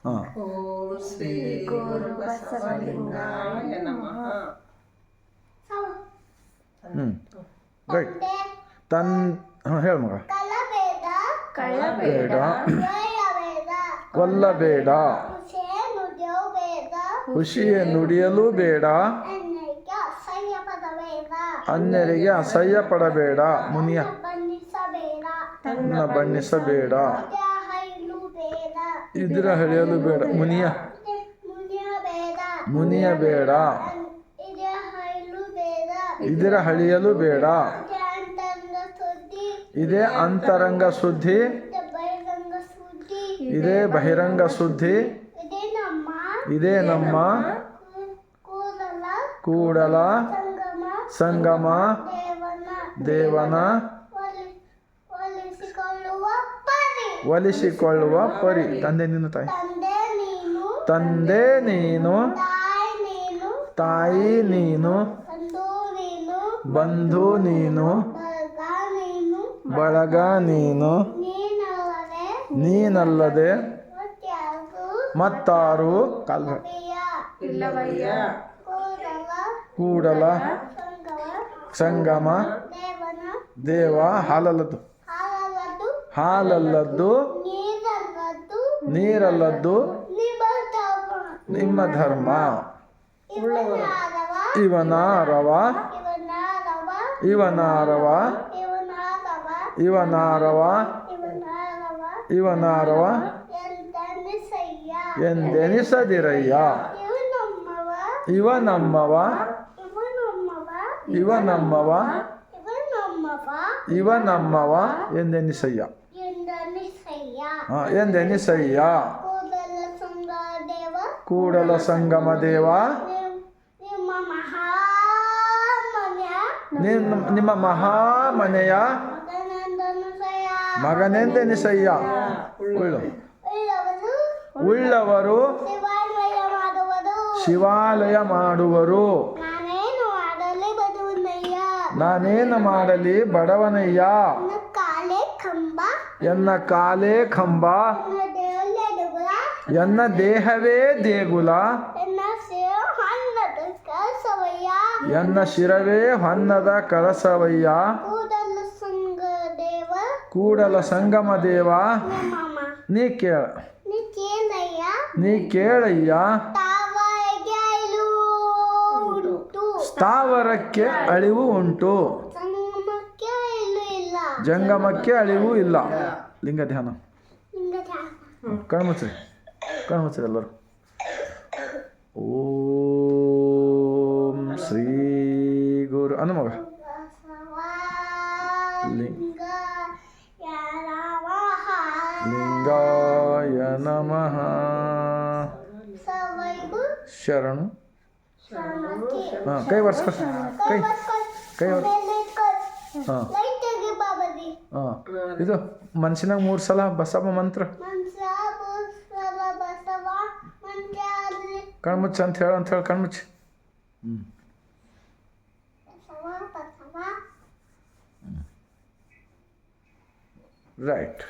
ಹಾಂ ಓಂ ಶ್ರೀ ಗುರು ಬಸವಲಿಂಗಾಯ ನಮಃ. ರೈಟ್. ಹೇಳು ಮಗ. ಕಳ್ಳಬೇಡ, ಕೊಲ್ಲಬೇಡ, ಹುಷಿಯೇ ನುಡಿಯಲು ಬೇಡ, ಅನ್ಯರಿಗೆ ಅಸಹ್ಯ ಪಡಬೇಡ, ಮುನಿಯ ಬಣ್ಣಿಸಬೇಡ, ಇದರ ಹಳೆಯಲು ಬೇಡ, ಮುನಿಯ ಬೇಡ, ಇದರ ಹಳಿಯಲು ಬೇಡ, ಇದೇ ಅಂತರಂಗ ಸುದ್ದಿ, ಇದೇ ಬಹಿರಂಗ ಸುದ್ದಿ, ಇದೇ ನಮ್ಮ ಕೂಡಲ ಸಂಗಮ ದೇವನ ಒಲಿಸಿಕೊಳ್ಳುವ ಪರಿ. ತಂದೆ ನೀನು, ತಾಯಿ ತಂದೆ ನೀನು, ತಾಯಿ ನೀನು, ಬಂಧು ನೀನು, ಬಳಗ ನೀನು, ನೀನಲ್ಲದೆ ಮತ್ತಾರು ಇಲ್ಲವಯ್ಯ. ಕೂಡಲ ಸಂಗಮ ದೇವ ಹಾಲಲ್ಲದ್ದು ನೀರಲ್ಲದ್ದು ನಿಮ್ಮ ಧರ್ಮ. ಇವನಾರವ ಎಂದೆನಿಸದಿರಯ್ಯ. ಇವನಮ್ಮವ ಎಂದೆನಿಸಯ್ಯ. ಎಂದೆನಿಸಯ್ಯ. ಕೂಡಲ ಸಂಗಮ ದೇವ ನಿಮ್ಮ ಮಹಾಮನೆಯ ಮಗನೆಂದೆನಿಸಯ್ಯ. ಉಳ್ಳವರು ಶಿವಾಲಯ ಮಾಡುವರು, ನಾನೇನು ಮಾಡಲಿ ಬಡವನಯ್ಯ. ಎನ್ನ ಕಾಲೇ ಕಂಬ, ಎನ್ನ ದೇಹವೇ ದೇಗುಲ, ಎನ್ನ ಶಿರವೇ ಹೊನ್ನದ ಕಳಸವಯ್ಯ. ಕೂಡಲ ಸಂಗಮ ದೇವ ನೀ ಕೇಳಯ್ಯ. ಸ್ಥಾವರಕ್ಕೆ ಅಳಿವು ಉಂಟು, ಜಂಗಮಕ್ಕೆ ಅಳಿವು ಇಲ್ಲ. ಲಿಂಗ ಧ್ಯಾನ. ಕಣ್ಮುಚ್ಚ್ರಿ ಎಲ್ಲರೂ. ಓಂ ಶ್ರೀ ಗುರು ಮಗ. ಲಿಂಗಾಯ ನಮಃ. ಶರಣು. ಕೈ ವರ್ಸ್ಕೊ, ಕೈ ಹಾಂ. ಇದು ಮನ್ಸಿನಾಗ 3 ಸಲ ಬಸವ ಮಂತ್ರ ಕಣ್ಮುಚ್ಚ ಅಂತ ಹೇಳಿ ಕಣ್ಮುಚ್ಚಿ. ರೈಟ್.